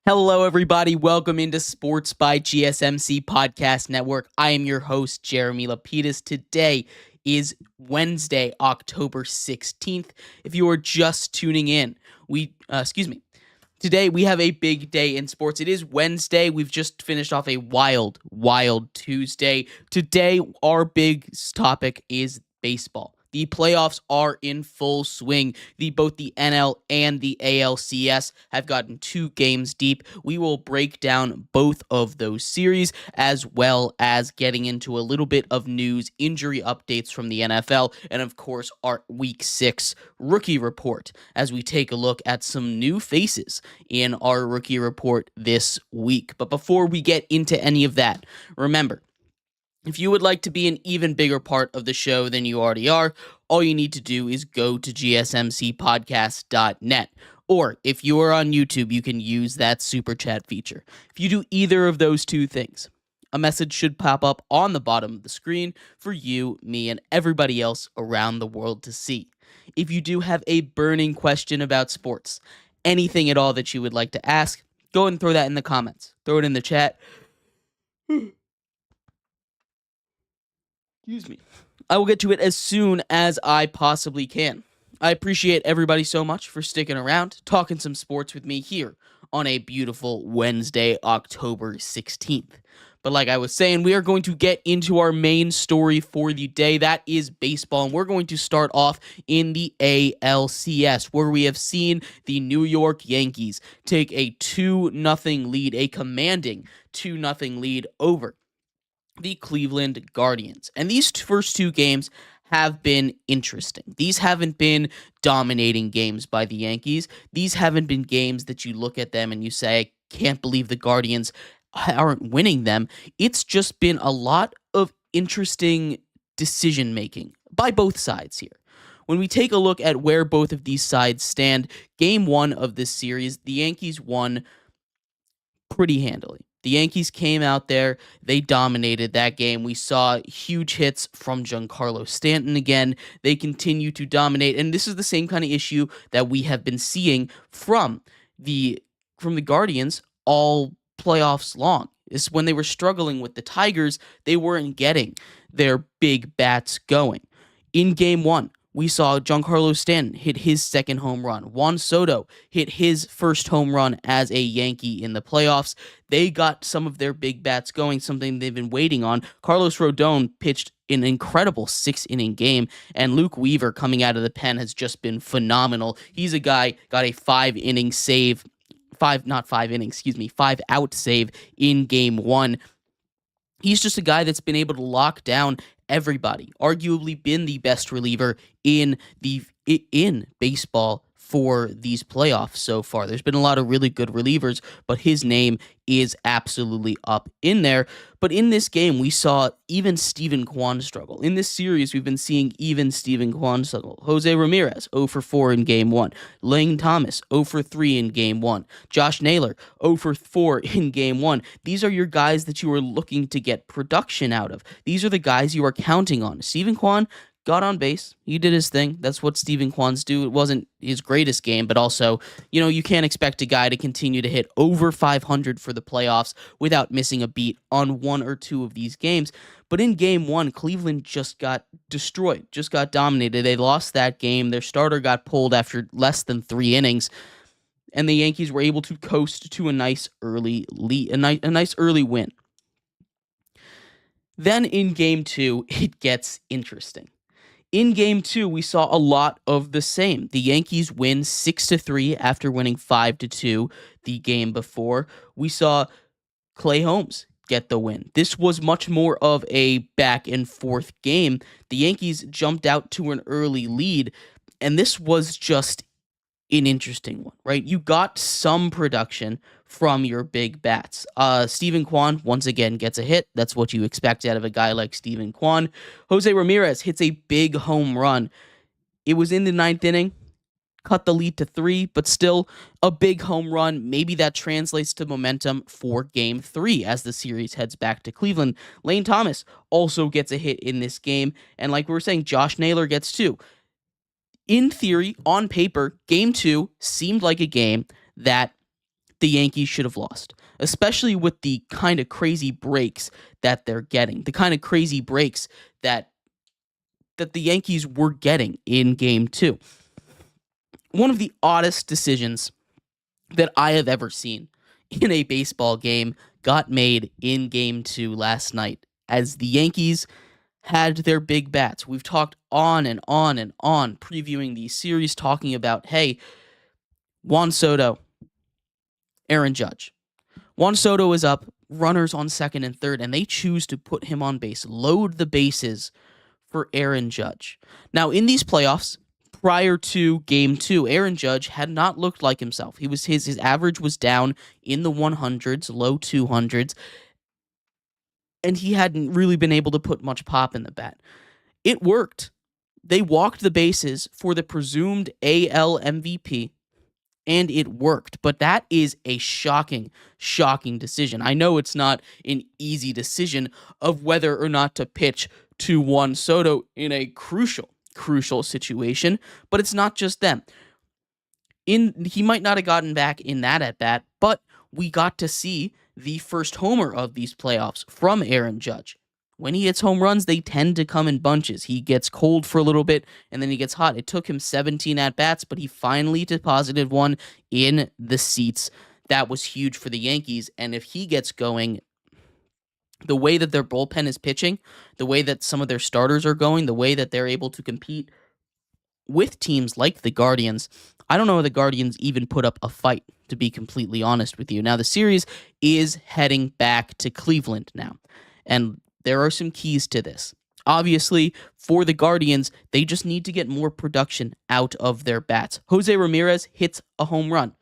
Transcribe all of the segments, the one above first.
Hello, everybody. Welcome into Sports by GSMC Podcast Network. I am your host, Jeremy Lapidus. Today is Wednesday, October 16th. If you are just tuning in, today we have a big day in sports. It is Wednesday. We've just finished off a wild Tuesday. Today, our big topic is baseball. The playoffs are in full swing. Both the NL and the ALCS have gotten 2 games deep. We will break down both of those series, as well as getting into a little bit of news, injury updates from the NFL, and of course our Week 6 rookie report, as we take a look at some new faces in our rookie report this week. But before we get into any of that, remember, if you would like to be an even bigger part of the show than you already are, all you need to do is go to gsmcpodcast.net. Or if you are on YouTube, you can use that super chat feature. If you do either of those 2 things, a message should pop up on the bottom of the screen for you, me, and everybody else around the world to see. If you do have a burning question about sports, anything at all that you would like to ask, go ahead and throw that in the comments. Throw it in the chat. Excuse me. I will get to it as soon as I possibly can. I appreciate everybody so much for sticking around, talking some sports with me here on a beautiful Wednesday, October 16th. But like I was saying, we are going to get into our main story for the day. That is baseball, and we're going to start off in the ALCS, where we have seen the New York Yankees take a 2-0 lead, a commanding 2-0 lead over the Cleveland Guardians. And these first 2 games have been interesting. These haven't been dominating games by the Yankees. These haven't been games that you look at them and you say, I can't believe the Guardians aren't winning them. It's just been a lot of interesting decision-making by both sides here. When we take a look at where both of these sides stand, Game 1 of this series, the Yankees won pretty handily. The Yankees came out there, they dominated that game. We saw huge hits from Giancarlo Stanton again. They continue to dominate, and this is the same kind of issue that we have been seeing from the Guardians all playoffs long. Is when they were struggling with the Tigers, they weren't getting their big bats going. In Game 1, we saw Giancarlo Stanton hit his second home run. Juan Soto hit his first home run as a Yankee in the playoffs. They got some of their big bats going, something they've been waiting on. Carlos Rodon pitched an incredible 6-inning game, and Luke Weaver coming out of the pen has just been phenomenal. He's a guy, got a 5-inning save, 5-out save in Game 1. He's just a guy that's been able to lock down everybody, arguably been the best reliever in baseball for these playoffs so far. There's been a lot of really good relievers, but his name is absolutely up in there. But in this game, we saw even Steven Kwan struggle. In this series, we've been seeing even Steven Kwan struggle. Jose Ramirez, 0 for 4 in Game 1. Lane Thomas, 0 for 3 in Game 1. Josh Naylor, 0 for 4 in Game 1. These are your guys that you are looking to get production out of. These are the guys you are counting on. Steven Kwan got on base. He did his thing. That's what Steven Kwan's do. It wasn't his greatest game, but also, you can't expect a guy to continue to hit over 500 for the playoffs without missing a beat on 1 or 2 of these games. But in Game 1, Cleveland just got destroyed, just got dominated. They lost that game. Their starter got pulled after less than 3 innings, and the Yankees were able to coast to a nice early lead, a nice early win. Then in Game 2, it gets interesting. In Game 2, we saw a lot of the same. The Yankees win 6-3 after winning 5-2 the game before. We saw Clay Holmes get the win. This was much more of a back and forth game. The Yankees jumped out to an early lead, and this was just an interesting one, right? You got some production from your big bats. Steven Kwan, once again, gets a hit. That's what you expect out of a guy like Steven Kwan. Jose Ramirez hits a big home run. It was in the 9th inning, cut the lead to 3, but still a big home run. Maybe that translates to momentum for Game 3 as the series heads back to Cleveland. Lane Thomas also gets a hit in this game, and like we were saying, Josh Naylor gets 2. In theory, on paper, game 2 seemed like a game that the Yankees should have lost, especially with the kind of crazy breaks that they're getting, the kind of crazy breaks that the Yankees were getting in game 2. One of the oddest decisions that I have ever seen in a baseball game got made in game 2 last night as the Yankees had their big bats. We've talked on and on and on previewing these series, talking about, hey, Juan Soto, Aaron Judge. Juan Soto is up, runners on second and third, and they choose to put him on base, load the bases for Aaron Judge. Now, in these playoffs, prior to game 2, Aaron Judge had not looked like himself. His average was down in the 100s, low 200s, and he hadn't really been able to put much pop in the bat. It worked. They walked the bases for the presumed AL MVP, and it worked. But that is a shocking decision. I know it's not an easy decision of whether or not to pitch to Juan Soto in a crucial situation, but it's not just them. He might not have gotten back in that at bat, but we got to see the first homer of these playoffs from Aaron Judge. When he hits home runs, they tend to come in bunches. He gets cold for a little bit, and then he gets hot. It took him 17 at-bats, but he finally deposited one in the seats. That was huge for the Yankees, and if he gets going, the way that their bullpen is pitching, the way that some of their starters are going, the way that they're able to compete with teams like the Guardians, I don't know if the Guardians even put up a fight, to be completely honest with you. Now, the series is heading back to Cleveland now, and there are some keys to this. Obviously, for the Guardians, they just need to get more production out of their bats. Jose Ramirez hits a home run.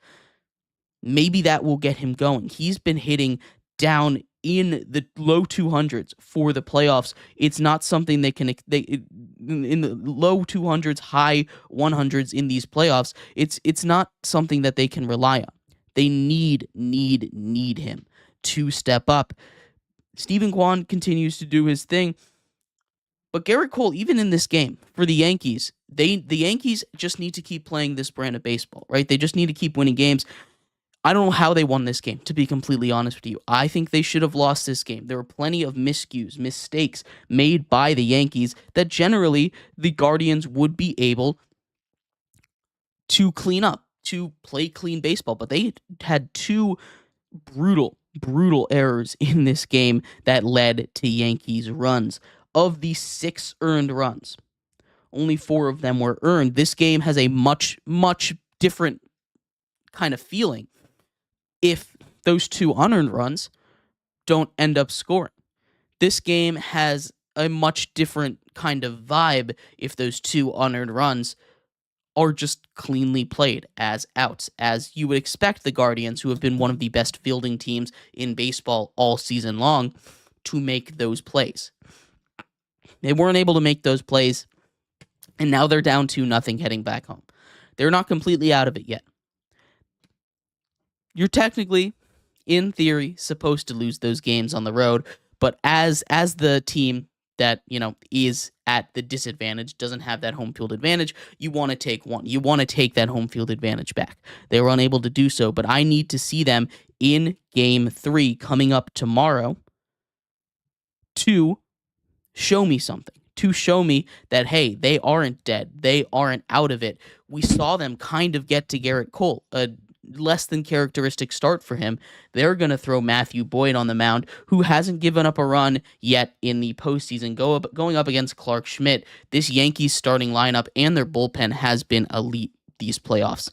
Maybe that will get him going. He's been hitting down in the low 200s for the playoffs. It's not something they in the low 200s, high 100s in these playoffs. It's not something that they can rely on. They need him to step up. Steven Kwan continues to do his thing, but Garrett Cole, even in this game for the Yankees, the Yankees just need to keep playing this brand of baseball, right? They just need to keep winning games. I don't know how they won this game, to be completely honest with you. I think they should have lost this game. There were plenty of mistakes made by the Yankees that generally the Guardians would be able to clean up, to play clean baseball. But they had two brutal errors in this game that led to Yankees runs. Of the 6 earned runs, only 4 of them were earned. This game has a much different kind of feeling if those 2 unearned runs don't end up scoring. This game has a much different kind of vibe if those 2 unearned runs are just cleanly played as outs, as you would expect the Guardians, who have been one of the best fielding teams in baseball all season long, to make those plays. They weren't able to make those plays, and now they're down 2-0 heading back home. They're not completely out of it yet. You're technically, in theory, supposed to lose those games on the road, but as the team that, is at the disadvantage, doesn't have that home field advantage, you want to take one. You want to take that home field advantage back. They were unable to do so, but I need to see them in Game 3 coming up tomorrow to show me something, to show me that, hey, they aren't dead. They aren't out of it. We saw them kind of get to Garrett Cole, a less than characteristic start for him. They're going to throw Matthew Boyd on the mound, who hasn't given up a run yet in the postseason. Going up against Clark Schmidt, this Yankees starting lineup and their bullpen has been elite these playoffs.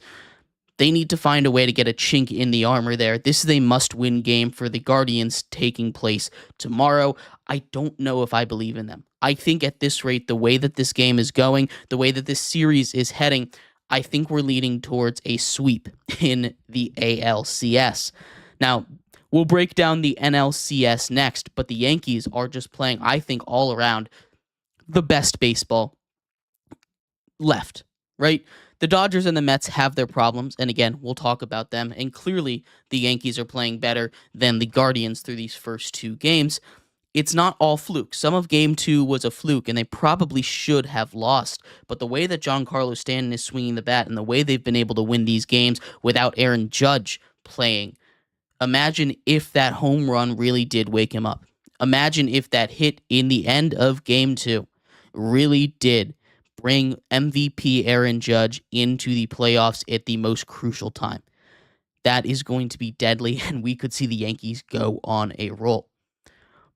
They need to find a way to get a chink in the armor there. This is a must-win game for the Guardians, taking place tomorrow. I don't know if I believe in them. I think at this rate, the way that this game is going, the way that this series is heading, I think we're leading towards a sweep in the ALCS. Now, we'll break down the NLCS next, but the Yankees are just playing, I think, all around the best baseball left, right? The Dodgers and the Mets have their problems, and again, we'll talk about them, and clearly the Yankees are playing better than the Guardians through these first 2 games. It's not all fluke. Some of game 2 was a fluke, and they probably should have lost. But the way that Giancarlo Stanton is swinging the bat and the way they've been able to win these games without Aaron Judge playing, imagine if that home run really did wake him up. Imagine if that hit in the end of game 2 really did bring MVP Aaron Judge into the playoffs at the most crucial time. That is going to be deadly, and we could see the Yankees go on a roll.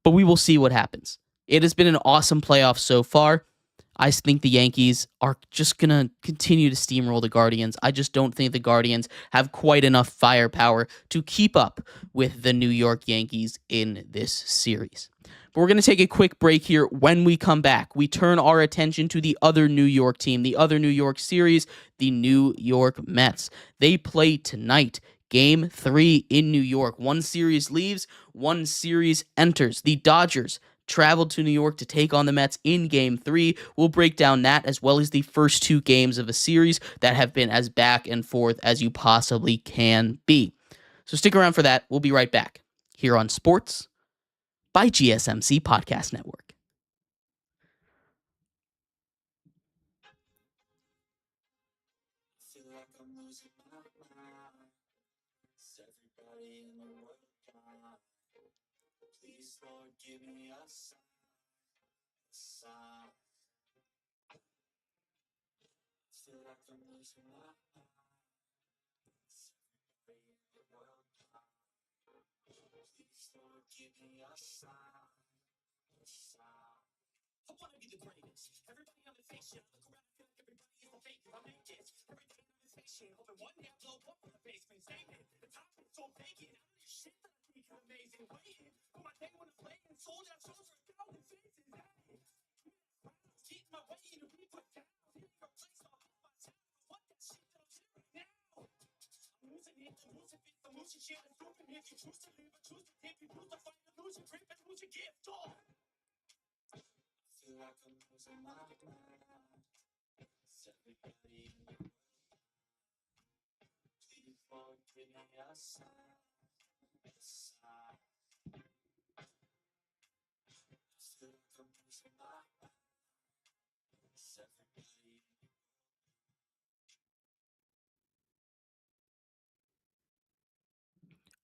But we will see what happens. It has been an awesome playoff so far. I think the Yankees are just going to continue to steamroll the Guardians. I just don't think the Guardians have quite enough firepower to keep up with the New York Yankees in this series. But we're going to take a quick break here. When we come back, we turn our attention to the other New York team, the other New York series, the New York Mets. They play tonight. Game 3 in New York. One series leaves, one series enters. The Dodgers traveled to New York to take on the Mets in Game 3. We'll break down that as well as the first 2 games of a series that have been as back and forth as you possibly can be. So stick around for that. We'll be right back here on Sports by GSMC Podcast Network.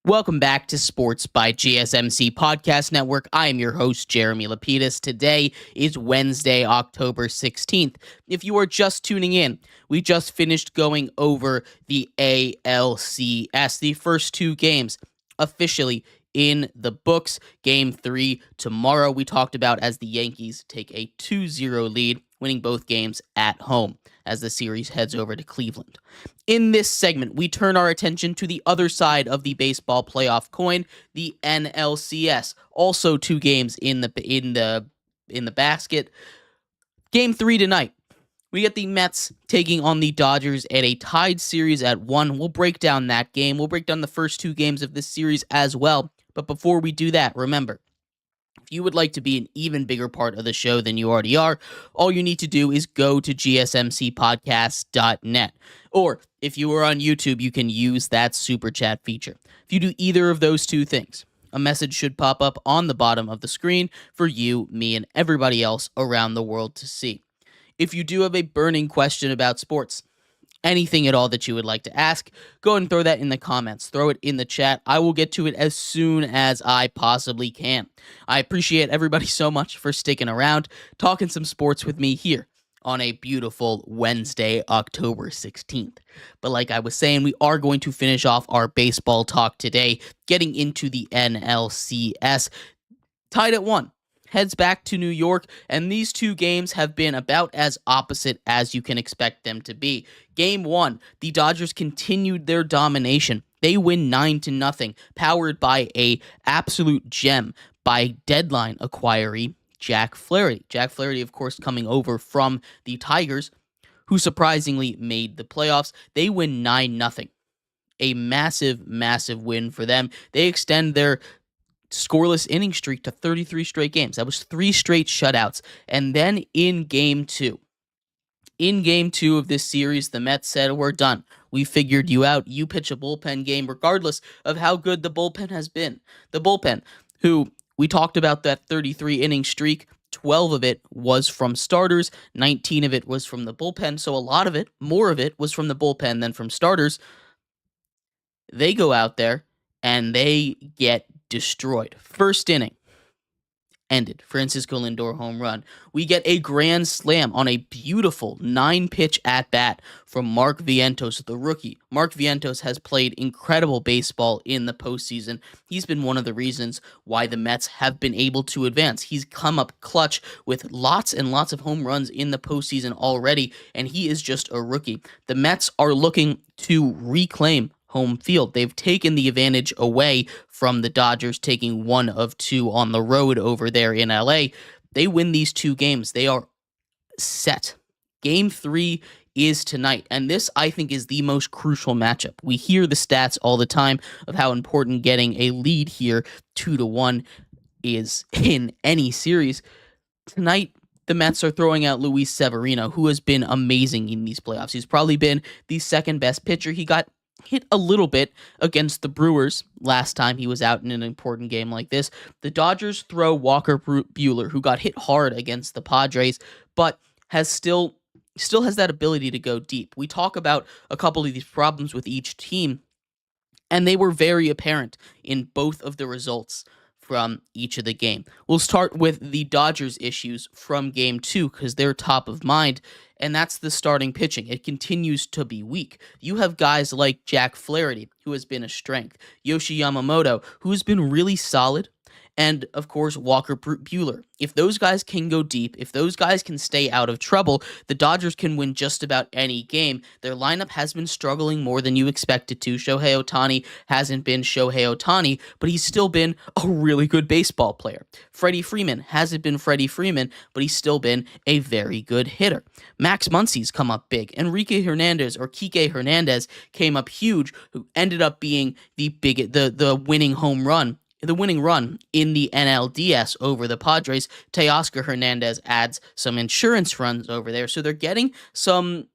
Welcome back to Sports by GSMC Podcast Network. I am your host, Jeremy Lapidus. Today is Wednesday, October 16th. If you are just tuning in, we just finished going over the ALCS, the first 2 games officially in the books. Game 3 tomorrow, we talked about as the Yankees take a 2-0 lead, winning both games at home as the series heads over to Cleveland. In this segment, we turn our attention to the other side of the baseball playoff coin, the NLCS. Also 2 games in the basket. Game 3 tonight. We get the Mets taking on the Dodgers at a tied series at 1. We'll break down that game. We'll break down the first 2 games of this series as well. But before we do that, remember, if you would like to be an even bigger part of the show than you already are, all you need to do is go to gsmcpodcast.net. Or if you are on YouTube, you can use that super chat feature. If you do either of those 2 things, a message should pop up on the bottom of the screen for you, me, and everybody else around the world to see. If you do have a burning question about sports, anything at all that you would like to ask, go ahead and throw that in the comments. Throw it in the chat. I will get to it as soon as I possibly can. I appreciate everybody so much for sticking around, talking some sports with me here on a beautiful Wednesday, October 16th. But like I was saying, we are going to finish off our baseball talk today, getting into the NLCS. Tied at 1. Heads back to New York, and these 2 games have been about as opposite as you can expect them to be. Game 1, the Dodgers continued their domination. They win 9-0, powered by a absolute gem by deadline acquiree Jack Flaherty. Jack Flaherty, of course, coming over from the Tigers, who surprisingly made the playoffs. They win 9-0. A massive, massive win for them. They extend their scoreless inning streak to 33 straight games. That was 3 straight shutouts. And then in Game 2 of this series, the Mets said, we're done. We figured you out. You pitch a bullpen game regardless of how good the bullpen has been. The bullpen, who We talked about that 33-inning streak. 12 of it was from starters, 19 of it was from the bullpen, so a lot of it, more of it, was from the bullpen than from starters. They go out there, and they get destroyed. First inning ended. Francisco Lindor home run. We get a grand slam on a beautiful 9-pitch at-bat from Mark Vientos, the rookie. Mark Vientos has played incredible baseball in the postseason. He's been one of the reasons why the Mets have been able to advance. He's come up clutch with lots and lots of home runs in the postseason already, and he is just a rookie. The Mets are looking to reclaim home field. They've taken the advantage away from the Dodgers, taking 1 of 2 on the road over there in LA. They win these 2 games. They are set. Game 3 is tonight, and this, I think, is the most crucial matchup. We hear the stats all the time of how important getting a lead here, 2-1, is in any series. Tonight, the Mets are throwing out Luis Severino, who has been amazing in these playoffs. He's probably been the second best pitcher. He got hit a little bit against the Brewers last time he was out in an important game like this. The Dodgers throw Walker Buehler, who got hit hard against the Padres, but still has that ability to go deep. We talk about a couple of these problems with each team, and they were very apparent in both of the results from each of the game. We'll start with the Dodgers issues from game 2 because they're top of mind, and that's the starting pitching. It continues to be weak. You have guys like Jack Flaherty, who has been a strength, Yoshi Yamamoto, who's been really solid, and, of course, Walker Buehler. If those guys can go deep, if those guys can stay out of trouble, the Dodgers can win just about any game. Their lineup has been struggling more than you expected to. Shohei Ohtani hasn't been Shohei Ohtani, but he's still been a really good baseball player. Freddie Freeman hasn't been Freddie Freeman, but he's still been a very good hitter. Max Muncy's come up big. Enrique Hernandez, or Kike Hernandez, came up huge, who ended up being the winning home run. The winning run in the NLDS over the Padres. Teoscar Hernandez adds some insurance runs over there, so they're getting some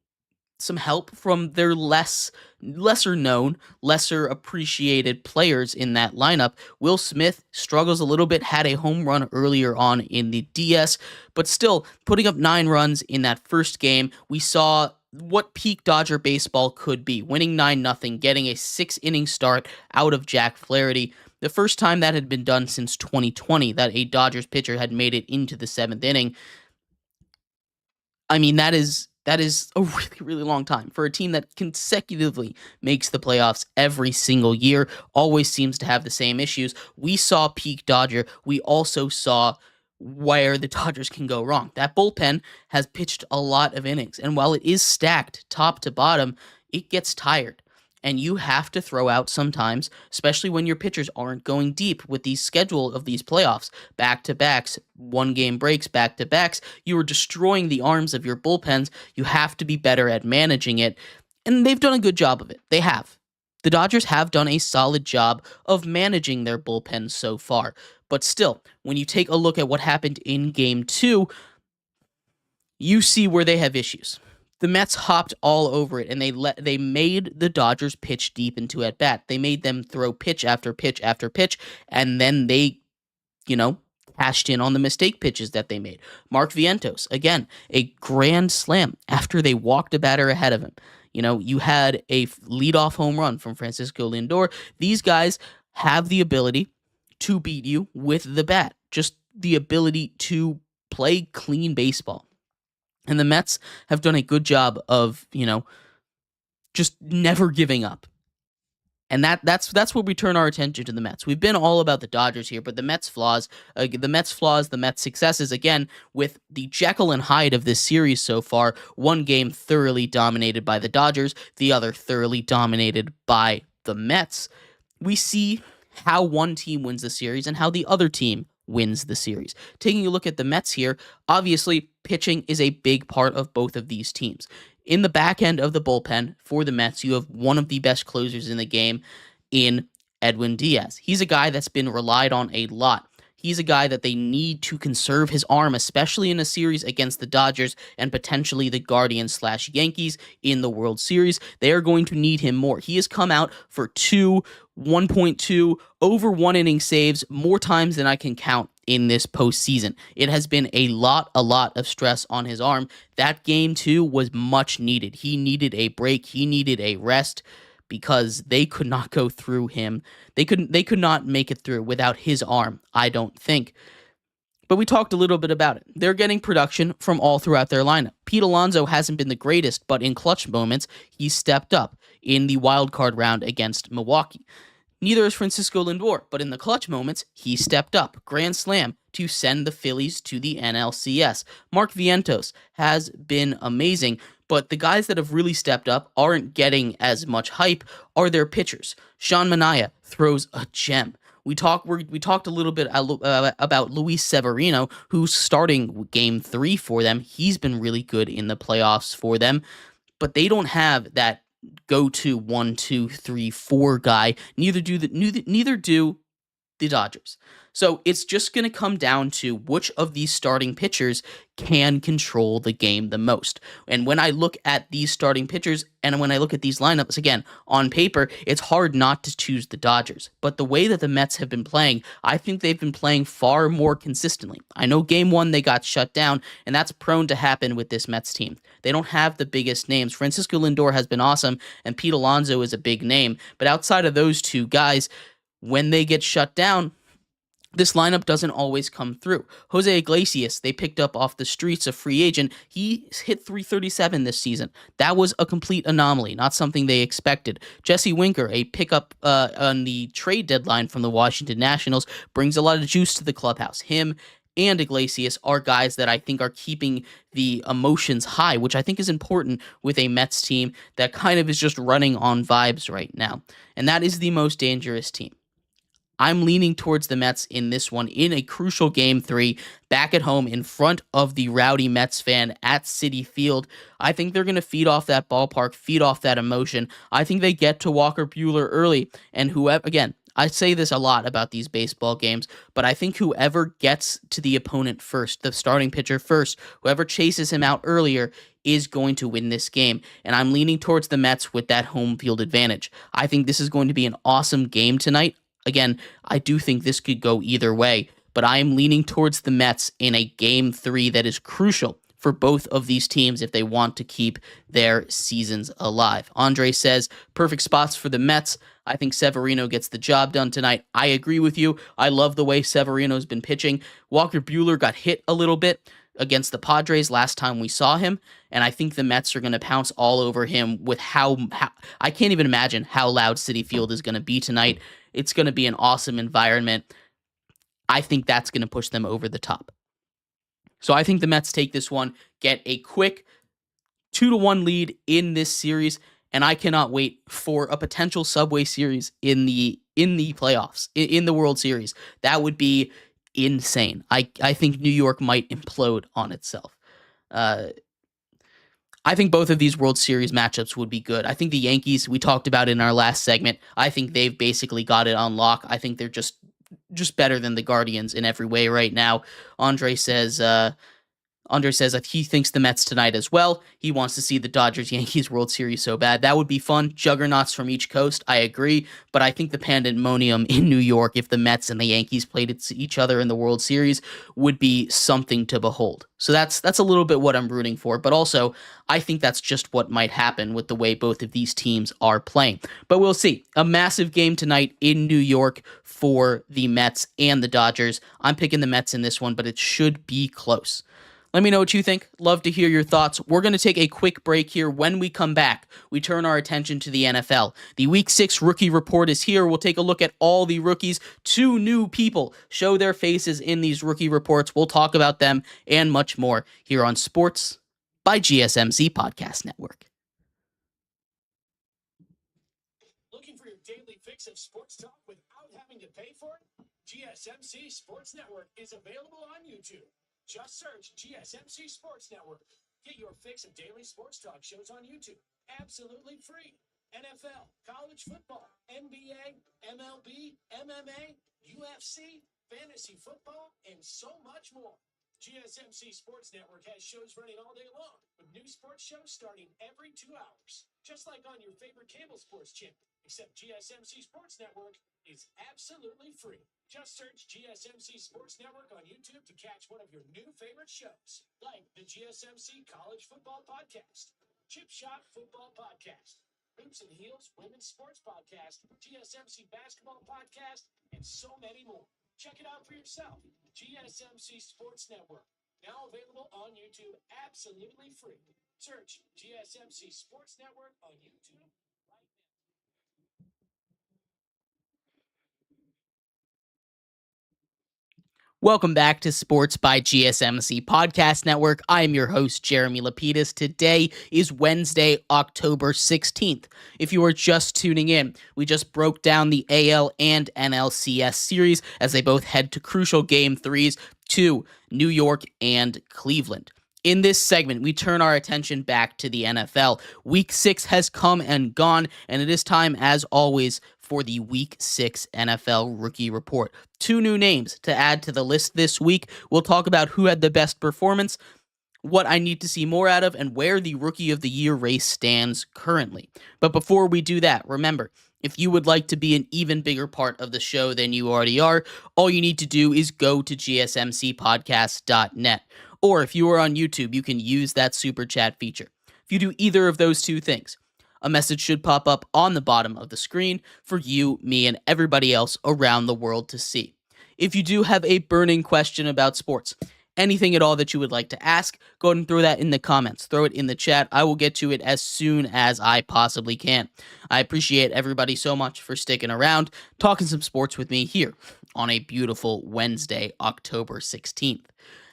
help from their lesser known, lesser appreciated players in that lineup. Will Smith struggles a little bit, had a home run earlier on in the DS, but still putting up 9 runs in that first game. We saw what peak Dodger baseball could be, winning 9-0, getting a 6-inning start out of Jack Flaherty. The first time that had been done since 2020, that a Dodgers pitcher had made it into the 7th inning. I mean, that is a really, really long time for a team that consecutively makes the playoffs every single year, always seems to have the same issues. We saw peak Dodger. We also saw where the Dodgers can go wrong. That bullpen has pitched a lot of innings, and while it is stacked top to bottom, it gets tired. And you have to throw out sometimes, especially when your pitchers aren't going deep with the schedule of these playoffs. Back-to-backs, 1-game breaks, back-to-backs. You are destroying the arms of your bullpens. You have to be better at managing it. And they've done a good job of it. They have. The Dodgers have done a solid job of managing their bullpens so far. But still, when you take a look at what happened in Game 2, you see where they have issues. The Mets hopped all over it, and they made the Dodgers pitch deep into at-bat. They made them throw pitch after pitch after pitch, and then they, cashed in on the mistake pitches that they made. Mark Vientos, again, a grand slam after they walked a batter ahead of him. You had a leadoff home run from Francisco Lindor. These guys have the ability to beat you with the bat, just the ability to play clean baseball. And the Mets have done a good job of, just never giving up. And that's where we turn our attention to the Mets. We've been all about the Dodgers here, but the Mets flaws, the Mets successes, again, with the Jekyll and Hyde of this series so far. One game thoroughly dominated by the Dodgers, the other thoroughly dominated by the Mets. We see how one team wins the series and how the other team wins the series. Taking a look at the Mets here, obviously pitching is a big part of both of these teams. In the back end of the bullpen for the Mets, you have one of the best closers in the game in Edwin Diaz. He's a guy that's been relied on a lot. He's a guy that they need to conserve his arm, especially in a series against the Dodgers and potentially the Guardians/Yankees in the World Series. They are going to need him more. He has come out for 2 1.2 over 1 inning saves more times than I can count in this postseason. It has been a lot of stress on his arm. That game too was much needed. He needed a break. He needed a rest because they could not go through him. They could not make it through without his arm, I don't think. But we talked a little bit about it. They're getting production from all throughout their lineup. Pete Alonso hasn't been the greatest, but in clutch moments, he's stepped up in the wild card round against Milwaukee. Neither is Francisco Lindor, but in the clutch moments, he stepped up. Grand slam to send the Phillies to the NLCS. Mark Vientos has been amazing, but the guys that have really stepped up aren't getting as much hype are their pitchers. Sean Manaea throws a gem. We talked a little bit about Luis Severino, who's starting Game 3 for them. He's been really good in the playoffs for them, but they don't have that go-to 1, 2, 3, 4 guy. Neither do the Dodgers. So it's just going to come down to which of these starting pitchers can control the game the most. And when I look at these starting pitchers and when I look at these lineups, again, on paper, it's hard not to choose the Dodgers. But the way that the Mets have been playing, I think they've been playing far more consistently. I know Game 1 they got shut down, and that's prone to happen with this Mets team. They don't have the biggest names. Francisco Lindor has been awesome, and Pete Alonso is a big name. But outside of those two guys, when they get shut down, this lineup doesn't always come through. Jose Iglesias, they picked up off the streets, a free agent. He hit .337 this season. That was a complete anomaly, not something they expected. Jesse Winker, a pickup on the trade deadline from the Washington Nationals, brings a lot of juice to the clubhouse. Him and Iglesias are guys that I think are keeping the emotions high, which I think is important with a Mets team that kind of is just running on vibes right now. And that is the most dangerous team. I'm leaning towards the Mets in this one in a crucial Game 3 back at home in front of the rowdy Mets fan at Citi Field. I think they're going to feed off that ballpark, feed off that emotion. I think they get to Walker Buehler early, and whoever, again, I say this a lot about these baseball games, but I think whoever gets to the opponent first, the starting pitcher first, whoever chases him out earlier is going to win this game. And I'm leaning towards the Mets with that home field advantage. I think this is going to be an awesome game tonight. Again, I do think this could go either way, but I am leaning towards the Mets in a Game 3 that is crucial for both of these teams if they want to keep their seasons alive. Andre says, perfect spots for the Mets. I think Severino gets the job done tonight. I agree with you. I love the way Severino's been pitching. Walker Buehler got hit a little bit against the Padres last time we saw him, and I think the Mets are going to pounce all over him with how I can't even imagine how loud Citi Field is going to be tonight. It's going to be an awesome environment. I think that's going to push them over the top. So I think the Mets take this one, get a quick 2-1 lead in this series, and I cannot wait for a potential Subway Series in the playoffs, in the World Series. That would be insane. I think New York might implode on itself. I think both of these World Series matchups would be good. I think the Yankees, we talked about in our last segment, I think they've basically got it on lock. I think they're just better than the Guardians in every way right now. Andre says that he thinks the Mets tonight as well. He wants to see the Dodgers-Yankees World Series so bad. That would be fun. Juggernauts from each coast, I agree. But I think the pandemonium in New York, if the Mets and the Yankees played each other in the World Series, would be something to behold. So that's a little bit what I'm rooting for. But also, I think that's just what might happen with the way both of these teams are playing. But we'll see. A massive game tonight in New York for the Mets and the Dodgers. I'm picking the Mets in this one, but it should be close. Let me know what you think. Love to hear your thoughts. We're going to take a quick break here. When we come back, we turn our attention to the NFL. The Week 6 rookie report is here. We'll take a look at all the rookies. 2 new people show their faces in these rookie reports. We'll talk about them and much more here on Sports by GSMC Podcast Network. Looking for your daily fix of sports talk without having to pay for it? GSMC Sports Network is available on YouTube. Just search GSMC Sports Network. Get your fix of daily sports talk shows on YouTube. Absolutely free. NFL, college football, NBA, MLB, MMA, UFC, fantasy football, and so much more. GSMC Sports Network has shows running all day long, with new sports shows starting every 2 hours. Just like on your favorite cable sports channel, except GSMC Sports Network is absolutely free. Just search GSMC Sports Network on YouTube to catch one of your new favorite shows, like the GSMC College Football Podcast, Chip Shot Football Podcast, Hoops and Heels Women's Sports Podcast, GSMC Basketball Podcast, and so many more. Check it out for yourself. GSMC Sports Network, now available on YouTube absolutely free. Search GSMC Sports Network on YouTube right now. Welcome back to Sports by GSMC Podcast Network. I am your host, Jeremy Lapidus. Today is Wednesday, October 16th. If you are just tuning in, we just broke down the AL and NLCS series as they both head to crucial Game 3s to New York and Cleveland. In this segment, we turn our attention back to the NFL. Week 6 has come and gone, and it is time, as always, for the Week 6 NFL Rookie Report. 2 new names to add to the list this week. We'll talk about who had the best performance, what I need to see more out of, and where the Rookie of the Year race stands currently. But before we do that, remember, if you would like to be an even bigger part of the show than you already are, all you need to do is go to gsmcpodcast.net. Or if you are on YouTube, you can use that super chat feature. If you do either of those 2 things, a message should pop up on the bottom of the screen for you, me, and everybody else around the world to see. If you do have a burning question about sports, anything at all that you would like to ask, go ahead and throw that in the comments. Throw it in the chat. I will get to it as soon as I possibly can. I appreciate everybody so much for sticking around, talking some sports with me here on a beautiful Wednesday, October 16th.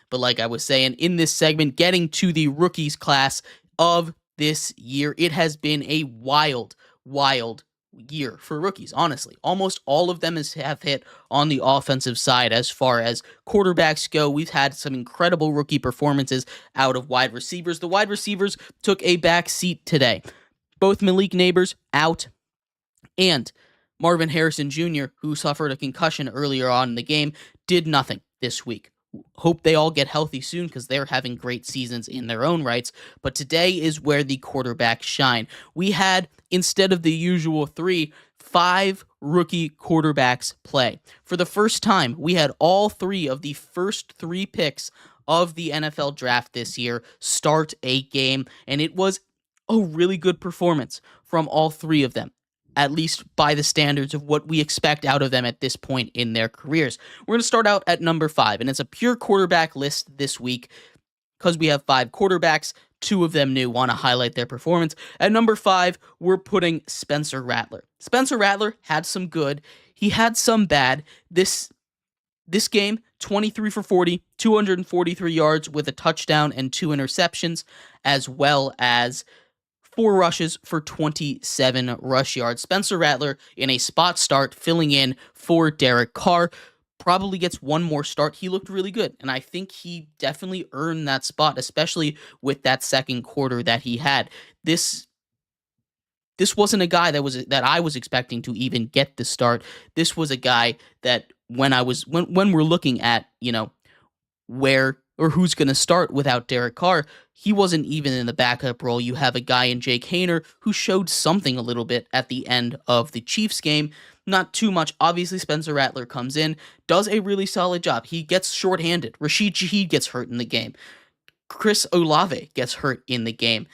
But like I was saying, in this segment, getting to the rookies class of this year, it has been a wild year for rookies, honestly. Almost all of them have hit on the offensive side as far as quarterbacks go. We've had some incredible rookie performances out of wide receivers. The wide receivers took a back seat today. Both Malik Neighbors out, and Marvin Harrison Jr., who suffered a concussion earlier on in the game, did nothing this week. Hope they all get healthy soon because they're having great seasons in their own rights. But today is where the quarterbacks shine. We had, instead of the usual 3, 5 rookie quarterbacks play. For the first time, we had all 3 of the first 3 picks of the NFL draft this year start a game, and it was a really good performance from all 3 of them, at least by the standards of what we expect out of them at this point in their careers. We're going to start out at number 5, and it's a pure quarterback list this week because we have 5 quarterbacks. 2 of them new. Want to highlight their performance. At number 5, we're putting Spencer Rattler. Spencer Rattler had some good. He had some bad. This game, 23 for 40, 243 yards with a touchdown and 2 interceptions, as well as 4 rushes for 27 rush yards. Spencer Rattler in a spot start filling in for Derek Carr. Probably gets one more start. He looked really good, and I think he definitely earned that spot, especially with that second quarter that he had. This wasn't a guy that I was expecting to even get the start. This was a guy that when we're looking at, where or who's going to start without Derek Carr, he wasn't even in the backup role. You have a guy in Jake Haener who showed something a little bit at the end of the Chiefs game. Not too much. Obviously, Spencer Rattler comes in, does a really solid job. He gets shorthanded. Rashid Shaheed gets hurt in the game. Chris Olave gets hurt in the game.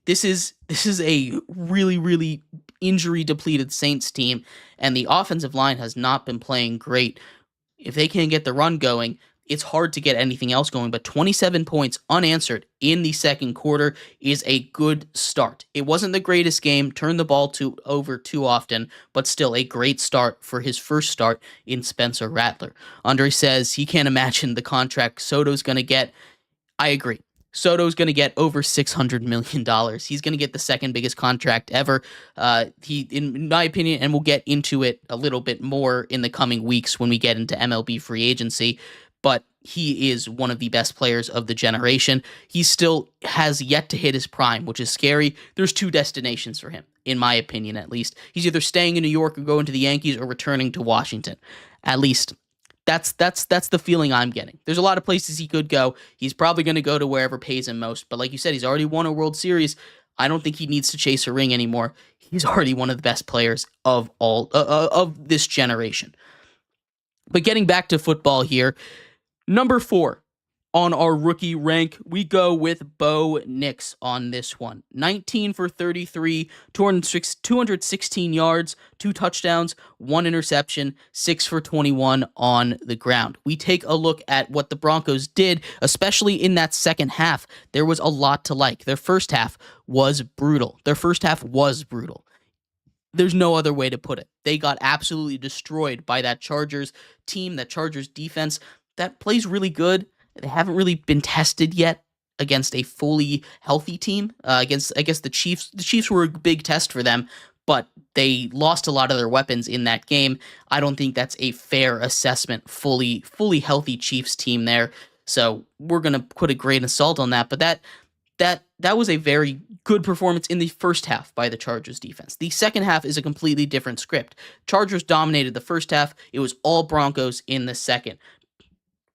This is a really, really injury-depleted Saints team, and the offensive line has not been playing great. If they can't get the run going, it's hard to get anything else going, but 27 points unanswered in the second quarter is a good start. It wasn't the greatest game, turned the ball over too often, but still a great start for his first start in Spencer Rattler. Andre says he can't imagine the contract Soto's going to get. I agree. Soto's going to get over $600 million. He's going to get the second biggest contract ever. In my opinion, and we'll get into it a little bit more in the coming weeks when we get into MLB free agency, but he is one of the best players of the generation. He still has yet to hit his prime, which is scary. There's 2 destinations for him, in my opinion at least. He's either staying in New York or going to the Yankees or returning to Washington. At least That's the feeling I'm getting. There's a lot of places he could go. He's probably going to go to wherever pays him most. But like you said, he's already won a World Series. I don't think he needs to chase a ring anymore. He's already one of the best players of all of this generation. But getting back to football here, number 4 on our rookie rank, we go with Bo Nix on this one. 19 for 33, 216 yards, 2 touchdowns, 1 interception, 6 for 21 on the ground. We take a look at what the Broncos did, especially in that second half. There was a lot to like. Their first half was brutal. There's no other way to put it. They got absolutely destroyed by that Chargers team, that Chargers defense that plays really good. They haven't really been tested yet against a fully healthy team. Against the Chiefs. The Chiefs were a big test for them, but they lost a lot of their weapons in that game. I don't think that's a fair assessment. Fully healthy Chiefs team there. So we're gonna put a grain of salt on that. But that was a very good performance in the first half by the Chargers defense. The second half is a completely different script. Chargers dominated the first half. It was all Broncos in the second.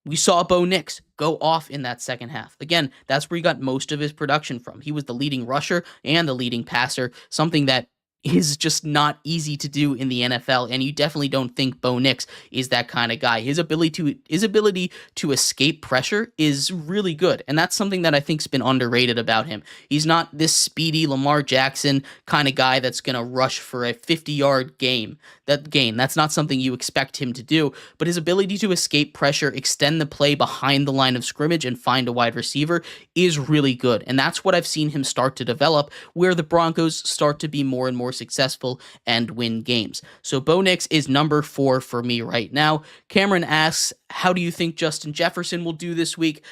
We saw Bo Nix go off in that second half. Again, that's where he got most of his production from. He was the leading rusher and the leading passer, something that is just not easy to do in the NFL, and you definitely don't think Bo Nix is that kind of guy. His ability to escape pressure is really good, and that's something that I think's been underrated about him. He's not this speedy Lamar Jackson kind of guy that's going to rush for a 50-yard gain. That's not something you expect him to do, but his ability to escape pressure, extend the play behind the line of scrimmage, and find a wide receiver is really good, and that's what I've seen him start to develop, where the Broncos start to be more and more successful and win games. So Bo Nix is number 4 for me right now. Cameron asks, how do you think Justin Jefferson will do this week?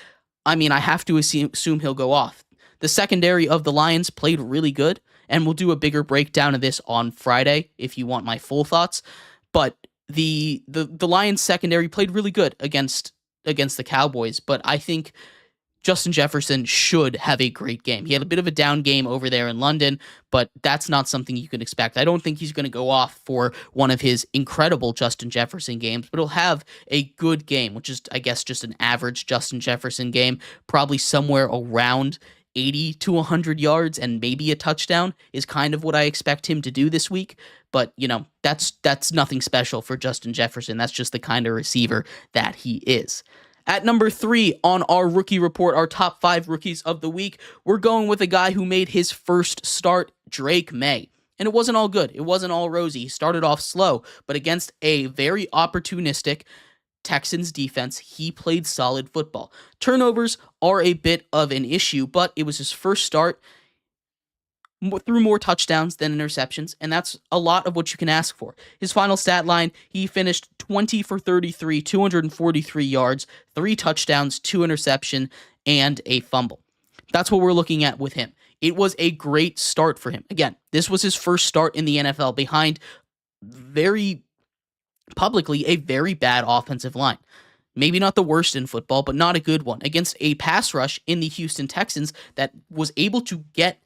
I mean, I have to assume he'll go off. The secondary of the Lions played really good, and we'll do a bigger breakdown of this on Friday if you want my full thoughts. But the Lions secondary played really good against the Cowboys, but I think Justin Jefferson should have a great game. He had a bit of a down game over there in London, but that's not something you can expect. I don't think he's going to go off for one of his incredible Justin Jefferson games, but he'll have a good game, which is, I guess, just an average Justin Jefferson game, probably somewhere around 80 to 100 yards and maybe a touchdown is kind of what I expect him to do this week. But, that's nothing special for Justin Jefferson. That's just the kind of receiver that he is. At number 3 on our rookie report, our top 5 rookies of the week, we're going with a guy who made his first start, Drake May. And it wasn't all good. It wasn't all rosy. He started off slow, but against a very opportunistic Texans defense, he played solid football. Turnovers are a bit of an issue, but it was his first start. Threw more touchdowns than interceptions, and that's a lot of what you can ask for. His final stat line, he finished 20 for 33, 243 yards, 3 touchdowns, 2 interception, and a fumble. That's what we're looking at with him. It was a great start for him. Again, this was his first start in the NFL behind very publicly a very bad offensive line. Maybe not the worst in football, but not a good one. Against a pass rush in the Houston Texans that was able to get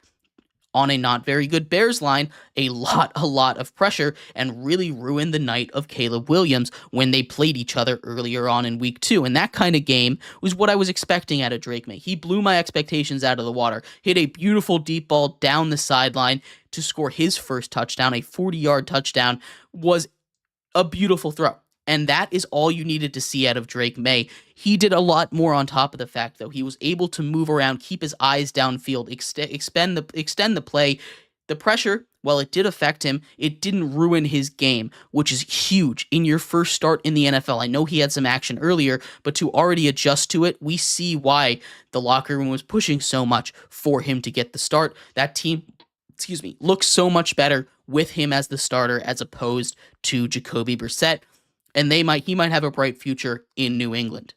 on a not very good Bears line a lot of pressure and really ruined the night of Caleb Williams when they played each other earlier on in week 2. And that kind of game was what I was expecting out of Drake May. He blew my expectations out of the water, hit a beautiful deep ball down the sideline to score his first touchdown. A 40-yard touchdown was a beautiful throw. And that is all you needed to see out of Drake May. He did a lot more on top of the fact, though. He was able to move around, keep his eyes downfield, extend the play. The pressure, while it did affect him, it didn't ruin his game, which is huge in your first start in the NFL. I know he had some action earlier, but to already adjust to it, we see why the locker room was pushing so much for him to get the start. That team, looks so much better with him as the starter as opposed to Jacoby Brissett. And he might have a bright future in New England.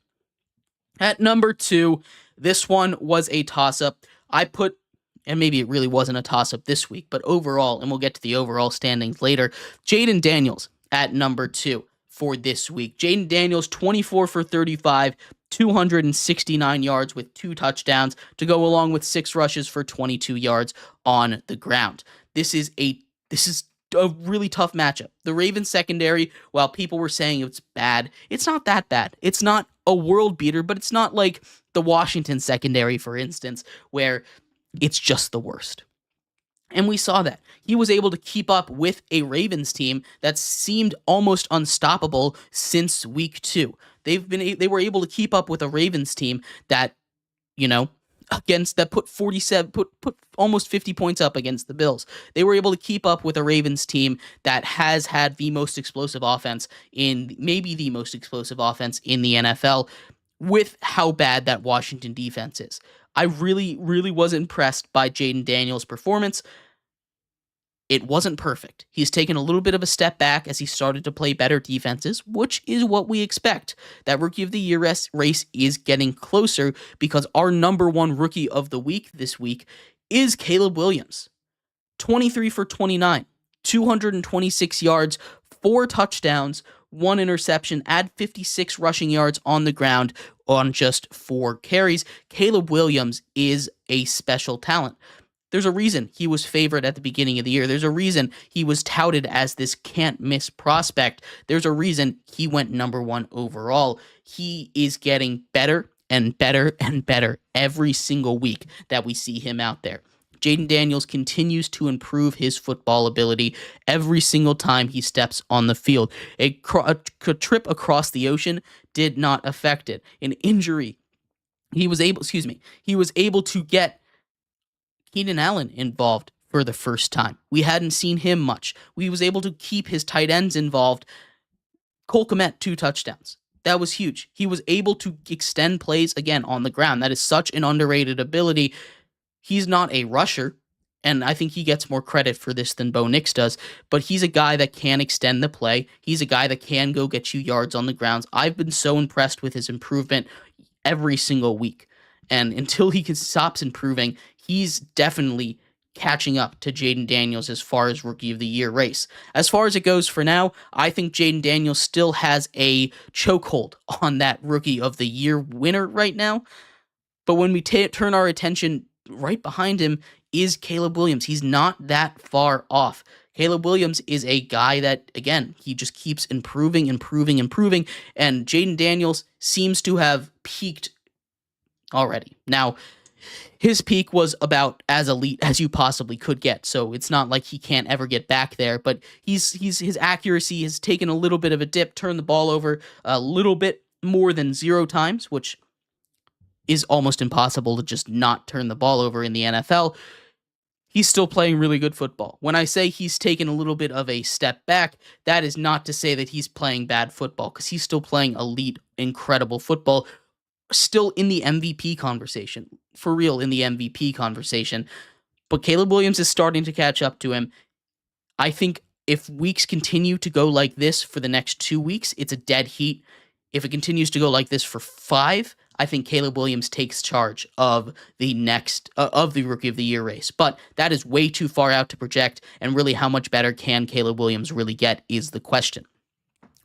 At number 2, this one was a toss-up. And maybe it really wasn't a toss-up this week, but overall, and we'll get to the overall standings later, Jayden Daniels at number 2 for this week. Jayden Daniels, 24 for 35, 269 yards with 2 touchdowns to go along with 6 rushes for 22 yards on the ground. This is a really tough matchup. The Ravens secondary, while people were saying it's bad, it's not that bad. It's not a world beater, but it's not like the Washington secondary, for instance, where it's just the worst. And we saw that. He was able to keep up with a Ravens team that seemed almost unstoppable since week 2. They were able to keep up with a Ravens team that, you know, against that put almost 50 points up against the Bills. They were able to keep up with a Ravens team that has had the most explosive offense in maybe the most explosive offense in the NFL with how bad that Washington defense is. I really, really was impressed by Jaden Daniels' performance. It wasn't perfect. He's taken a little bit of a step back as he started to play better defenses, which is what we expect. That Rookie of the Year race is getting closer because our number one Rookie of the Week this week is Caleb Williams. 23 for 29, 226 yards, 4 touchdowns, 1 interception, add 56 rushing yards on the ground on just 4 carries. Caleb Williams is a special talent. There's a reason he was favored at the beginning of the year. There's a reason he was touted as this can't-miss prospect. There's a reason he went number 1 overall. He is getting better and better and better every single week that we see him out there. Jaden Daniels continues to improve his football ability every single time he steps on the field. A trip across the ocean did not affect it. An injury, he was able to get Keenan Allen involved for the first time. We hadn't seen him much. We was able to keep his tight ends involved. Cole Kmet, 2 touchdowns. That was huge. He was able to extend plays again on the ground. That is such an underrated ability. He's not a rusher, and I think he gets more credit for this than Bo Nix does, but he's a guy that can extend the play. He's a guy that can go get you yards on the grounds. I've been so impressed with his improvement every single week. And until he stops improving, he's definitely catching up to Jaden Daniels as far as Rookie of the Year race. As far as it goes for now, I think Jaden Daniels still has a chokehold on that Rookie of the Year winner right now. But when we turn our attention right behind him is Caleb Williams. He's not that far off. Caleb Williams is a guy that, again, he just keeps improving, and Jaden Daniels seems to have peaked already. Now, his peak was about as elite as you possibly could get, so it's not like he can't ever get back there, but his accuracy has taken a little bit of a dip, turned the ball over a little bit more than 0 times, which is almost impossible to just not turn the ball over in the NFL. He's still playing really good football. When I say he's taken a little bit of a step back, that is not to say that he's playing bad football, because he's still playing elite, incredible football, still in the MVP conversation, for real in the MVP conversation. But Caleb Williams is starting to catch up to him. I think if weeks continue to go like this for the next 2 weeks, it's a dead heat. If it continues to go like this for 5, I think Caleb Williams takes charge of the next of the Rookie of the Year race. But that is way too far out to project, and really how much better can Caleb Williams really get is the question.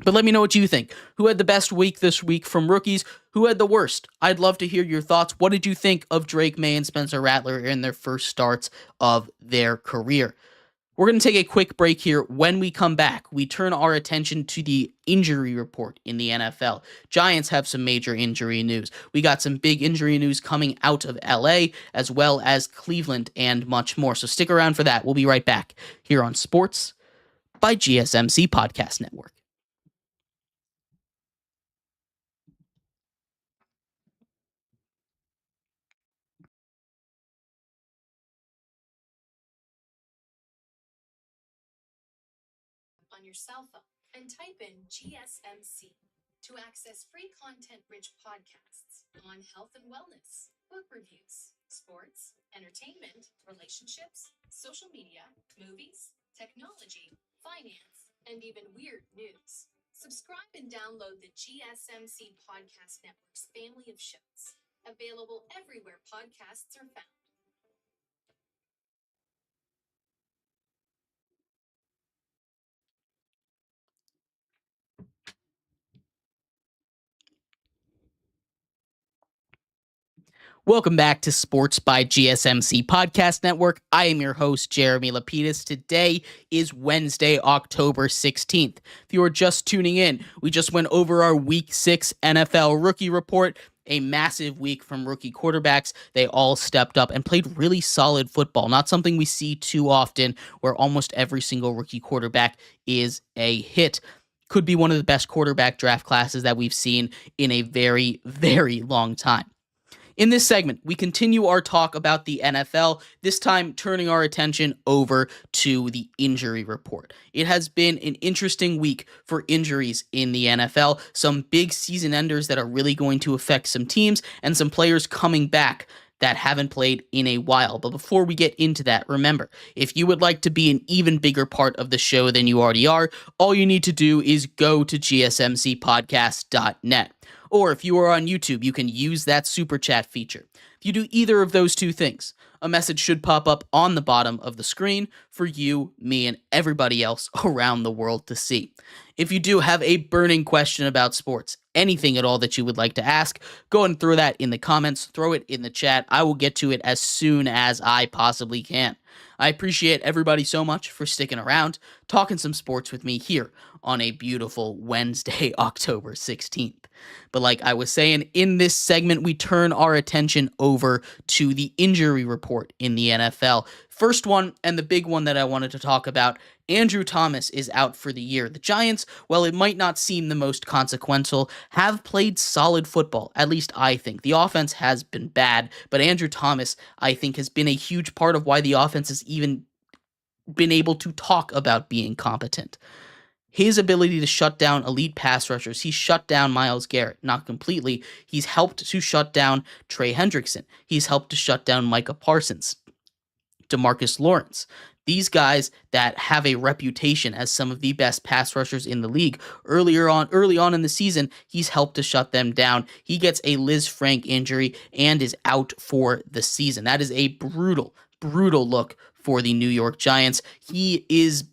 But let me know what you think. Who had the best week this week from rookies? Who had the worst? I'd love to hear your thoughts. What did you think of Drake May and Spencer Rattler in their first starts of their career? We're going to take a quick break here. When we come back, we turn our attention to the injury report in the NFL. Giants have some major injury news. We got some big injury news coming out of LA, as well as Cleveland, and much more. So stick around for that. We'll be right back here on Sports by GSMC Podcast Network. On your cell phone and type in GSMC to access free content-rich podcasts on health and wellness, book reviews, sports, entertainment, relationships, social media, movies, technology, finance, and even weird news. Subscribe and download the GSMC Podcast Network's family of shows, available everywhere podcasts are found. Welcome back to Sports by GSMC Podcast Network. I am your host, Jeremy Lapidus. Today is Wednesday, October 16th. If you are just tuning in, we just went over our Week 6 NFL rookie report. A massive week from rookie quarterbacks. They all stepped up and played really solid football. Not something we see too often, where almost every single rookie quarterback is a hit. Could be one of the best quarterback draft classes that we've seen in a very, very long time. In this segment, we continue our talk about the NFL, this time turning our attention over to the injury report. It has been an interesting week for injuries in the NFL, some big season enders that are really going to affect some teams, and some players coming back that haven't played in a while. But before we get into that, remember, if you would like to be an even bigger part of the show than you already are, all you need to do is go to gsmcpodcast.net. Or if you are on YouTube, you can use that super chat feature. If you do either of those two things, a message should pop up on the bottom of the screen for you, me, and everybody else around the world to see. If you do have a burning question about sports, anything at all that you would like to ask, go and throw that in the comments, throw it in the chat. I will get to it as soon as I possibly can. I appreciate everybody so much for sticking around, talking some sports with me here on a beautiful Wednesday, October 16th. But like I was saying, in this segment, we turn our attention over to the injury report in the NFL. First one, and the big one that I wanted to talk about, Andrew Thomas is out for the year. The Giants, while it might not seem the most consequential, have played solid football, at least I think. The offense has been bad, but Andrew Thomas, I think, has been a huge part of why the offense has even been able to talk about being competent. His ability to shut down elite pass rushers, he shut down Myles Garrett, not completely. He's helped to shut down Trey Hendrickson. He's helped to shut down Micah Parsons, DeMarcus Lawrence. These guys that have a reputation as some of the best pass rushers in the league. Early on in the season, he's helped to shut them down. He gets a Liz Frank injury and is out for the season. That is a brutal, brutal look for the New York Giants. He is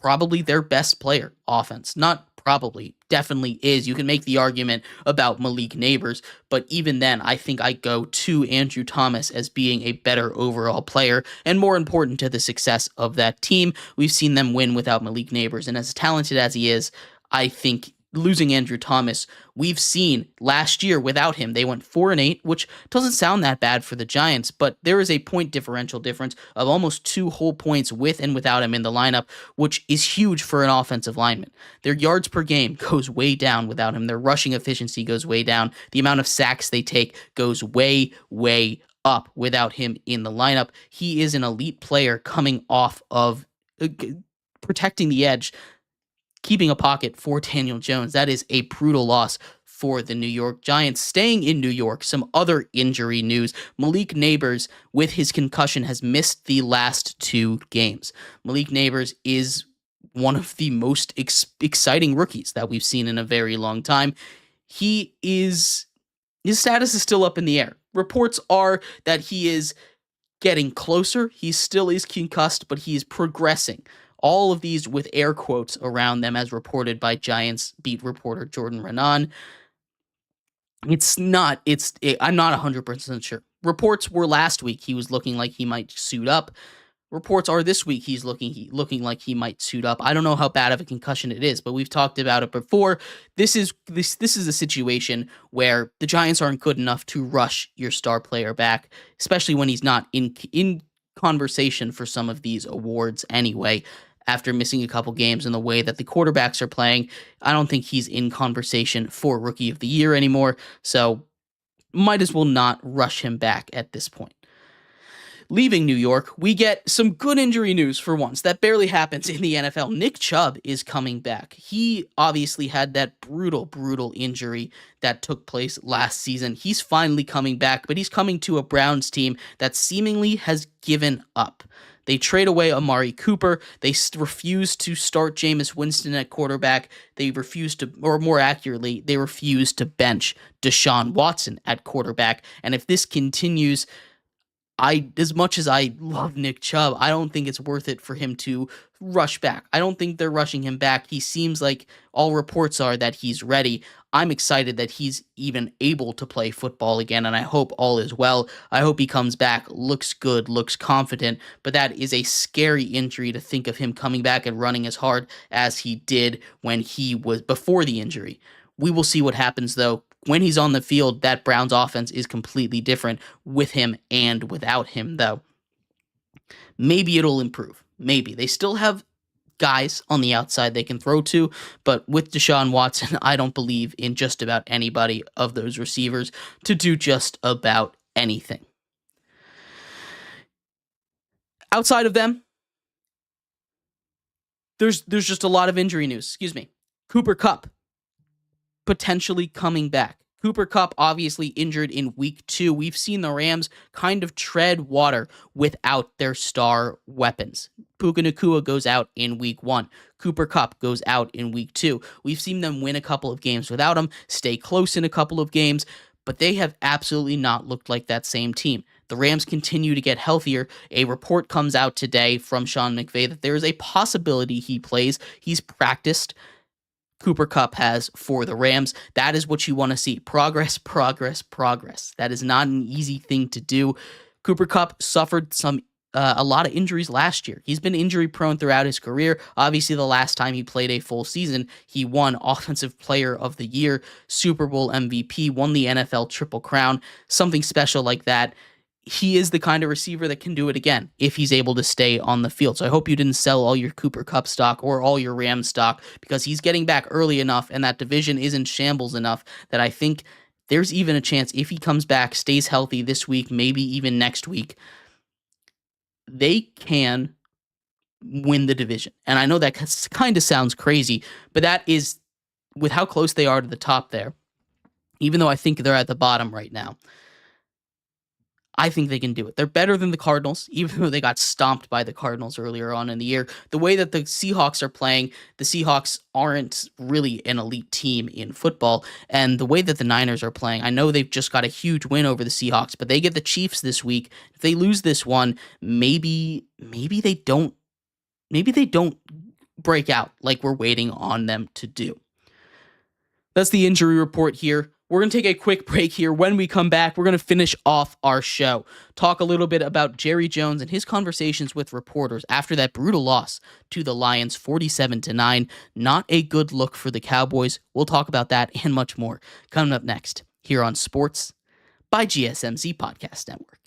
probably their best player offense. Not probably, definitely is. You can make the argument about Malik Neighbors, but even then, I think I go to Andrew Thomas as being a better overall player and more important to the success of that team. We've seen them win without Malik Neighbors, and as talented as he is, I think losing Andrew Thomas, we've seen last year without him, they went 4-8, which doesn't sound that bad for the Giants, but there is a point differential difference of almost 2 whole points with and without him in the lineup, which is huge for an offensive lineman. Their yards per game goes way down without him. Their rushing efficiency goes way down. The amount of sacks they take goes way, way up without him in the lineup. He is an elite player coming off of protecting the edge, keeping a pocket for Daniel Jones. That is a brutal loss for the New York Giants. Staying in New York, some other injury news. Malik Neighbors, with his concussion, has missed the last 2 games. Malik Neighbors is one of the most exciting rookies that we've seen in a very long time. His status is still up in the air. Reports are that he is getting closer. He still is concussed, but he is progressing. All of these with air quotes around them, as reported by Giants beat reporter Jordan Renan. I'm not 100% sure. Reports were last week he was looking like he might suit up. Reports are this week he's looking like he might suit up. I don't know how bad of a concussion it is, but we've talked about it before. This is a situation where the Giants aren't good enough to rush your star player back, especially when he's not in conversation for some of these awards anyway. After missing a couple games in the way that the quarterbacks are playing, I don't think he's in conversation for Rookie of the Year anymore, so might as well not rush him back at this point. Leaving New York, we get some good injury news for once. That barely happens in the NFL. Nick Chubb is coming back. He obviously had that brutal, brutal injury that took place last season. He's finally coming back, but he's coming to a Browns team that seemingly has given up. They trade away Amari Cooper. They refuse to start Jameis Winston at quarterback. They refuse to, or more accurately, they refuse to bench Deshaun Watson at quarterback. And if this continues, as much as I love Nick Chubb, I don't think it's worth it for him to rush back. I don't think they're rushing him back. He seems like all reports are that he's ready. I'm excited that he's even able to play football again, and I hope all is well. I hope he comes back, looks good, looks confident, but that is a scary injury to think of him coming back and running as hard as he did when he was before the injury. We will see what happens, though. When he's on the field, that Browns offense is completely different with him and without him, though. Maybe it'll improve. Maybe. They still have guys on the outside they can throw to, but with Deshaun Watson, I don't believe in just about anybody of those receivers to do just about anything. Outside of them, there's just a lot of injury news. Cooper Kupp potentially coming back. Cooper Kupp obviously injured in week 2. We've seen the Rams kind of tread water without their star weapons. Puka Nacua goes out in week 1. Cooper Kupp goes out in week 2. We've seen them win a couple of games without him, stay close in a couple of games, but they have absolutely not looked like that same team. The Rams continue to get healthier. A report comes out today from Sean McVay that there is a possibility he plays. He's practiced. Cooper Kupp has for the Rams. That is what you want to see. Progress, progress, progress. That is not an easy thing to do. Cooper Kupp suffered a lot of injuries last year. He's been injury prone throughout his career. Obviously, the last time he played a full season, he won Offensive Player of the Year, Super Bowl MVP, won the NFL Triple Crown, something special like that. He is the kind of receiver that can do it again if he's able to stay on the field. So I hope you didn't sell all your Cooper Kupp stock or all your Rams stock, because he's getting back early enough and that division is in shambles enough that I think there's even a chance if he comes back, stays healthy this week, maybe even next week, they can win the division. And I know that kind of sounds crazy, but that is with how close they are to the top there, even though I think they're at the bottom right now. I think they can do it. They're better than the Cardinals, even though they got stomped by the Cardinals earlier on in the year. The way that the Seahawks are playing, the Seahawks aren't really an elite team in football. And the way that the Niners are playing, I know they've just got a huge win over the Seahawks, but they get the Chiefs this week. If they lose this one, maybe they don't break out like we're waiting on them to do. That's the injury report here. We're going to take a quick break here. When we come back, we're going to finish off our show. Talk a little bit about Jerry Jones and his conversations with reporters after that brutal loss to the Lions 47-9. Not a good look for the Cowboys. We'll talk about that and much more coming up next here on Sports by GSMC Podcast Network.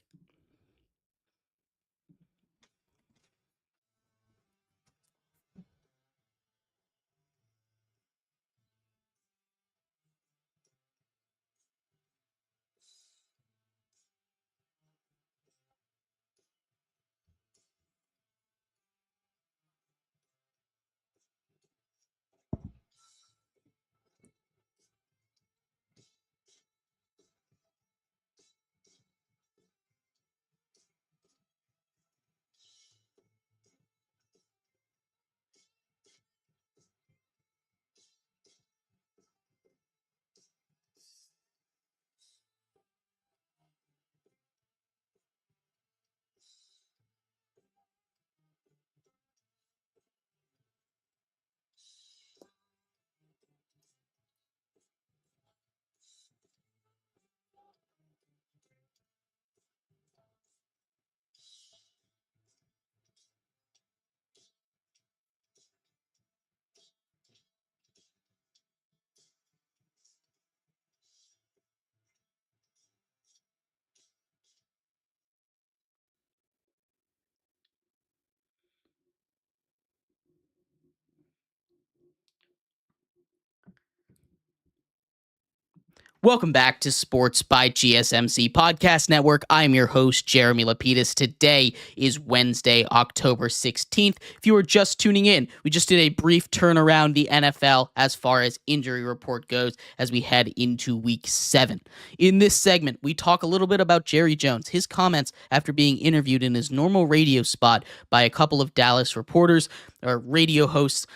Welcome back to Sports by GSMC Podcast Network. I'm your host, Jeremy Lapidus. Today is Wednesday, October 16th. If you are just tuning in, we just did a brief turnaround the NFL as far as injury report goes as we head into week 7. In this segment, we talk a little bit about Jerry Jones, his comments after being interviewed in his normal radio spot by a couple of Dallas reporters or radio hosts.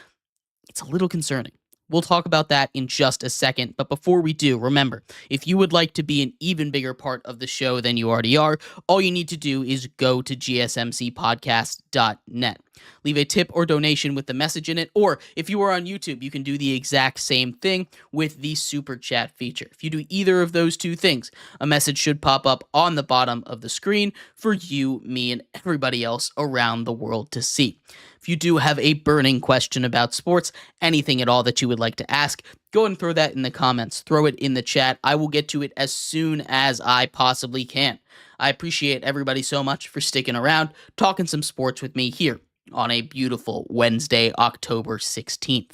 It's a little concerning. We'll talk about that in just a second. But before we do, remember, if you would like to be an even bigger part of the show than you already are, all you need to do is go to gsmcpodcast.net. Leave a tip or donation with the message in it, or if you are on YouTube, you can do the exact same thing with the super chat feature. If you do either of those two things, a message should pop up on the bottom of the screen for you, me, and everybody else around the world to see. If you do have a burning question about sports, anything at all that you would like to ask, go and throw that in the comments. Throw it in the chat. I will get to it as soon as I possibly can. I appreciate everybody so much for sticking around, talking some sports with me here on a beautiful Wednesday, October 16th.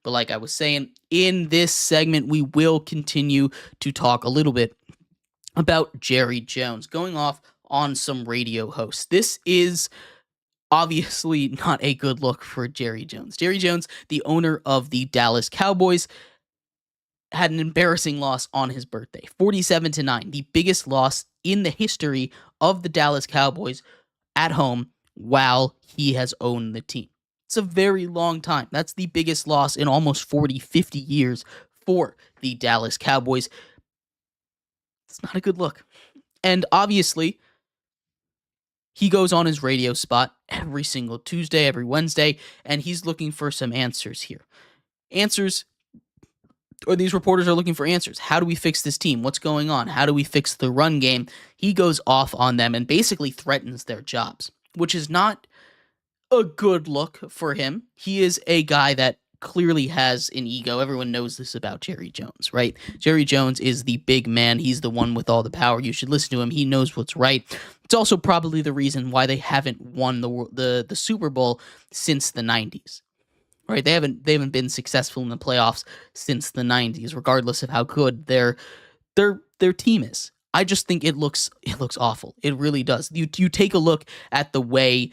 But like I was saying, in this segment, we will continue to talk a little bit about Jerry Jones going off on some radio hosts. This is obviously not a good look for Jerry Jones. Jerry Jones, the owner of the Dallas Cowboys, had an embarrassing loss on his birthday, 47-9, the biggest loss in the history of the Dallas Cowboys at home while he has owned the team. It's a very long time. That's the biggest loss in almost 40, 50 years for the Dallas Cowboys. It's not a good look. And obviously, he goes on his radio spot every single Tuesday, every Wednesday, and he's looking for some answers here. These reporters are looking for answers. How do we fix this team? What's going on? How do we fix the run game? He goes off on them and basically threatens their jobs, which is not a good look for him. He is a guy that clearly has an ego. Everyone knows this about Jerry Jones, right? Jerry Jones is the big man. He's the one with all the power. You should listen to him. He knows what's right. It's also probably the reason why they haven't won the Super Bowl since the 90s. Right? They haven't been successful in the playoffs since the 90s, regardless of how good their team is. I just think it looks awful. It really does. You take a look at the way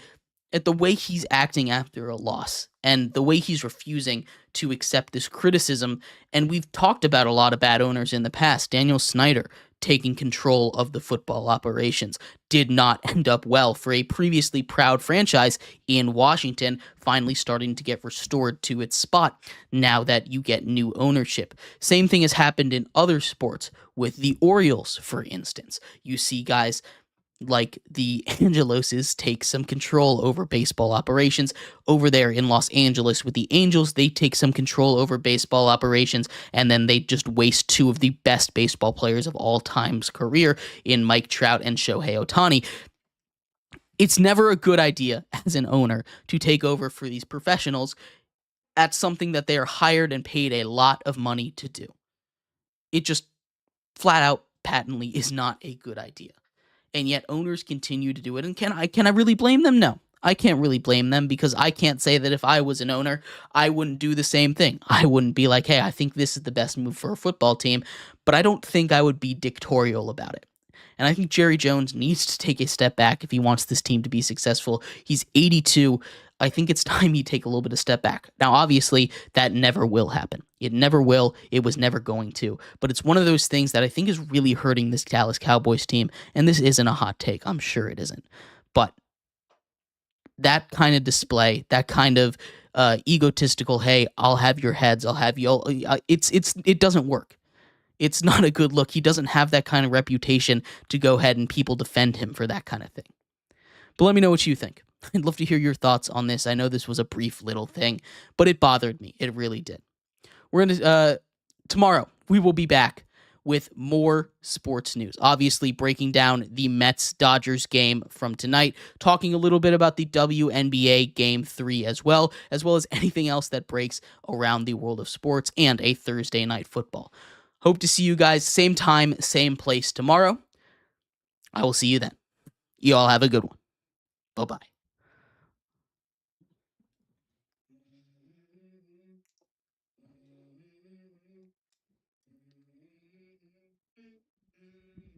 he's acting after a loss and the way he's refusing to accept this criticism. And we've talked about a lot of bad owners in the past. Daniel Snyder taking control of the football operations did not end up well for a previously proud franchise in Washington, finally starting to get restored to its spot now that you get new ownership. Same thing has happened in other sports with the Orioles, for instance. You see guys like the Angeloses take some control over baseball operations. Over there in Los Angeles with the Angels, they take some control over baseball operations, and then they just waste two of the best baseball players of all time's career in Mike Trout and Shohei Ohtani. It's never a good idea as an owner to take over for these professionals at something that they are hired and paid a lot of money to do. It just flat out patently is not a good idea. And yet owners continue to do it. And can I really blame them? No, I can't really blame them, because I can't say that if I was an owner, I wouldn't do the same thing. I wouldn't be like, hey, I think this is the best move for a football team, but I don't think I would be dictatorial about it. And I think Jerry Jones needs to take a step back if he wants this team to be successful. He's 82. I think it's time he take a little bit of step back. Now, obviously, that never will happen. It never will. It was never going to. But it's one of those things that I think is really hurting this Dallas Cowboys team. And this isn't a hot take. I'm sure it isn't. But that kind of display, that kind of egotistical, hey, I'll have your heads, I'll have you. It doesn't work. It's not a good look. He doesn't have that kind of reputation to go ahead and people defend him for that kind of thing. But let me know what you think. I'd love to hear your thoughts on this. I know this was a brief little thing, but it bothered me. It really did. We're going to, tomorrow, we will be back with more sports news. Obviously, breaking down the Mets-Dodgers game from tonight, talking a little bit about the WNBA Game 3 as well as anything else that breaks around the world of sports and a Thursday night football. Hope to see you guys same time, same place tomorrow. I will see you then. You all have a good one. Bye-bye.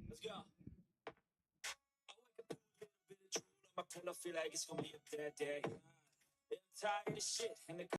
Let's go. I feel like it's gonna be a bad day. I'm tired of shit.